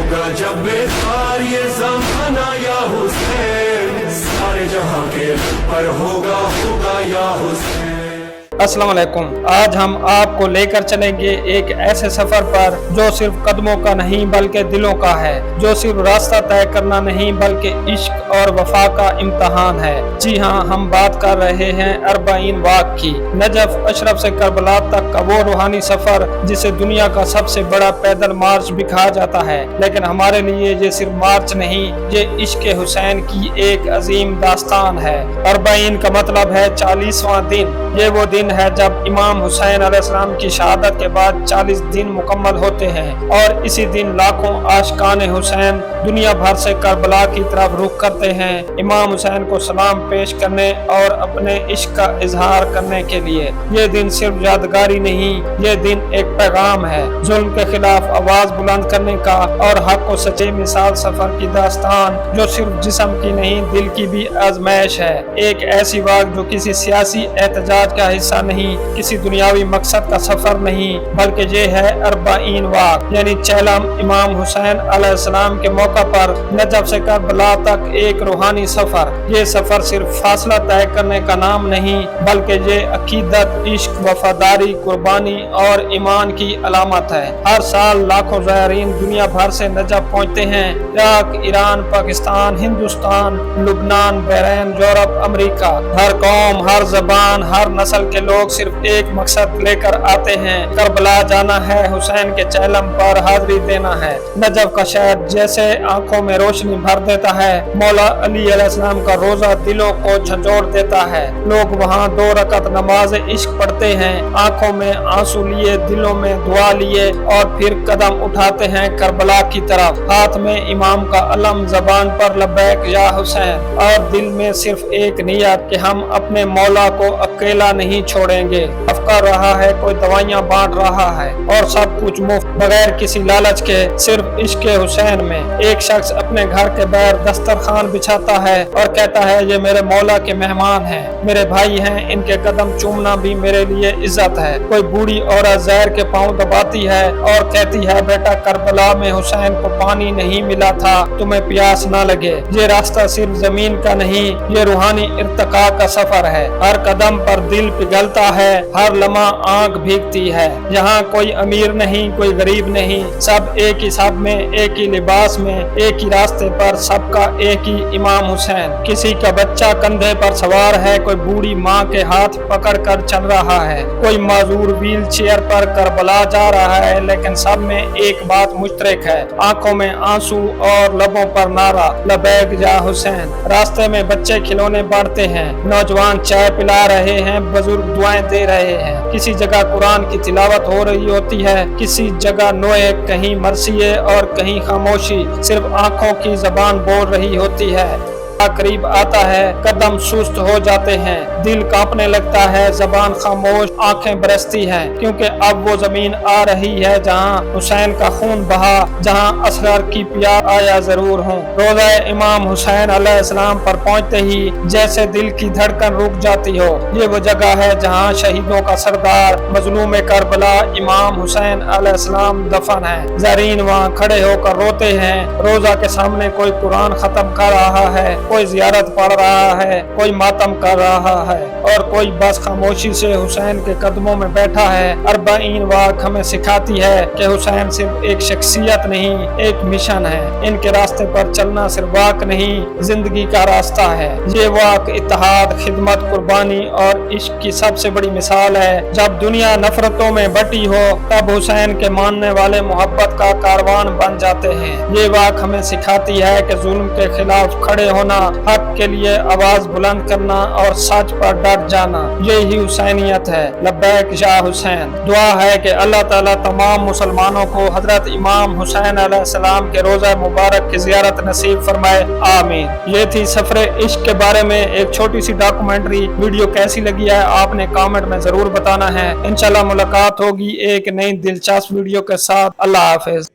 ہوگا جب بیدار یہ زمانہ یا حسین، سارے جہاں کے پر ہوگا یا حسین۔ السلام علیکم۔ آج ہم آپ کو لے کر چلیں گے ایک ایسے سفر پر جو صرف قدموں کا نہیں بلکہ دلوں کا ہے، جو صرف راستہ طے کرنا نہیں بلکہ عشق اور وفا کا امتحان ہے۔ جی ہاں، ہم بات کر رہے ہیں 40 واق کی، نجف اشرف سے کربلا تک کا وہ روحانی سفر جسے دنیا کا سب سے بڑا پیدل مارچ بھی کہا جاتا ہے، لیکن ہمارے لیے یہ صرف مارچ نہیں، یہ عشق حسین کی ایک عظیم داستان ہے۔ 40 کا مطلب ہے 40واں دن۔ یہ وہ دن ہے جب امام حسین علیہ السلام کی شہادت کے بعد 40 دن مکمل ہوتے ہیں، اور اسی دن لاکھوں عاشقان حسین دنیا بھر سے کربلا کی طرف رخ کرتے ہیں، امام حسین کو سلام پیش کرنے اور اپنے عشق کا اظہار کرنے کے لیے۔ یہ دن صرف یادگاری نہیں، یہ دن ایک پیغام ہے، ظلم کے خلاف آواز بلند کرنے کا اور حق و سچے مثال سفر کی داستان، جو صرف جسم کی نہیں دل کی بھی آزمائش ہے۔ ایک ایسی واق جو کسی سیاسی احتجاج کا حصہ نہیں، کسی دنیاوی مقصد کا سفر نہیں، بلکہ یہ ہے 40 واق، یعنی چہلم امام حسین علیہ السلام کے موقع پر نجف سے کربلا تک ایک روحانی سفر۔ یہ سفر صرف فاصلہ طے کرنے کا نام نہیں، بلکہ یہ عقیدت، عشق، وفاداری، قربانی اور ایمان کی علامت ہے۔ ہر سال لاکھوں زائرین دنیا بھر سے نجف پہنچتے ہیں، عراق، ایران، پاکستان، ہندوستان، لبنان، بحرین، یورپ، امریکہ۔ ہر قوم، ہر زبان، ہر نسل کے لوگ صرف ایک مقصد لے کر آتے ہیں، کربلا جانا ہے، حسین کے چہلم پر حاضری دینا ہے۔ نجف کا شہر جیسے آنکھوں میں روشنی بھر دیتا ہے، مولا علی علیہ السلام کا روزہ دلوں کو جھنجھوڑ دیتا ہے۔ لوگ وہاں 2 رکعت نماز عشق پڑھتے ہیں، آنکھوں میں آنسو لیے، دلوں میں دعا لیے، اور پھر قدم اٹھاتے ہیں کربلا کی طرف، ہاتھ میں امام کا علم، زبان پر لبیک یا حسین، اور دل میں صرف ایک نیت کہ ہم اپنے مولا کو اکیلا نہیں چھوڑیں گے۔ افکار رہا ہے، کوئی دوائیاں بانٹ رہا ہے، اور سب کچھ مفت، بغیر کسی لالچ کے، صرف عشق حسین میں۔ ایک شخص اپنے گھر کے باہر دسترخوان بچھاتا ہے اور کہتا ہے، یہ میرے مولا کے مہمان ہیں، میرے بھائی ہیں، ان کے قدم چومنا بھی میرے لیے عزت ہے۔ کوئی بوڑھی عورت زہر کے پاؤں دباتی ہے اور کہتی ہے، بیٹا، کربلا میں حسین کو پانی نہیں ملا تھا، تمہیں پیاس نہ لگے۔ یہ راستہ صرف زمین کا نہیں، یہ روحانی ارتقاء کا سفر ہے۔ ہر قدم پر دل پگھلتا ہے، ہر لمحہ آنکھ بھیگتی ہے۔ یہاں کوئی امیر نہیں، کوئی غریب نہیں، سب ایک ہی سب میں، ایک ہی لباس میں، ایک ہی راستے پر، سب کا ایک ہی امام حسین۔ کسی کا بچہ کندھے پر سوار ہے، کوئی بوڑھی ماں کے ہاتھ پکڑ کر چل رہا ہے، کوئی معذور ویل چیئر پر کربلا جا رہا ہے، لیکن سب میں ایک بات مشترک ہے، آنکھوں میں آنسو اور لبوں پر نعرہ، لبیک یا حسین۔ راستے میں بچے کھلونے بانٹتے ہیں، نوجوان چائے پلا رہے ہیں، بزرگ دعائیں دے رہے ہیں، کسی جگہ قرآن کی تلاوت ہو رہی ہوتی ہے، کسی جگہ نوحے، کہیں مرثیے اور کہیں خاموشی، صرف آنکھوں کی زبان بول رہی ہوتی ہے۔ قریب آتا ہے، قدم سست ہو جاتے ہیں، دل کانپنے لگتا ہے، زبان خاموش، آنکھیں برستی ہیں، کیونکہ اب وہ زمین آ رہی ہے جہاں حسین کا خون بہا، جہاں اسرار کی پیاس آیا ضرور ہوں۔ روضہ امام حسین علیہ السلام پر پہنچتے ہی جیسے دل کی دھڑکن رک جاتی ہو۔ یہ وہ جگہ ہے جہاں شہیدوں کا سردار، مظلوم کربلا امام حسین علیہ السلام دفن ہے۔ زائرین وہاں کھڑے ہو کر روتے ہیں، روضہ کے سامنے کوئی قرآن ختم کر رہا ہے، کوئی زیارت پڑھ رہا ہے، کوئی ماتم کر رہا ہے، اور کوئی بس خاموشی سے حسین کے قدموں میں بیٹھا ہے۔ 40 واق ہمیں سکھاتی ہے کہ حسین صرف ایک شخصیت نہیں، ایک مشن ہے۔ ان کے راستے پر چلنا صرف واق نہیں، زندگی کا راستہ ہے۔ یہ واق اتحاد، خدمت، قربانی اور عشق کی سب سے بڑی مثال ہے۔ جب دنیا نفرتوں میں بٹی ہو، تب حسین کے ماننے والے محبت کا کاروان بن جاتے ہیں۔ یہ واق ہمیں سکھاتی ہے کہ ظلم کے خلاف کھڑے ہونا، حق کے لیے آواز بلند کرنا اور سچ پر ڈٹ جانا، یہی حسینیت ہے۔ لبیک یا حسین۔ دعا ہے کہ اللہ تعالیٰ تمام مسلمانوں کو حضرت امام حسین علیہ السلام کے روضہ مبارک کی زیارت نصیب فرمائے، آمین۔ یہ تھی سفر عشق کے بارے میں ایک چھوٹی سی ڈاکومنٹری۔ ویڈیو کیسی لگی ہے آپ نے کامنٹ میں ضرور بتانا ہے۔ انشاءاللہ ملاقات ہوگی ایک نئی دلچسپ ویڈیو کے ساتھ۔ اللہ حافظ۔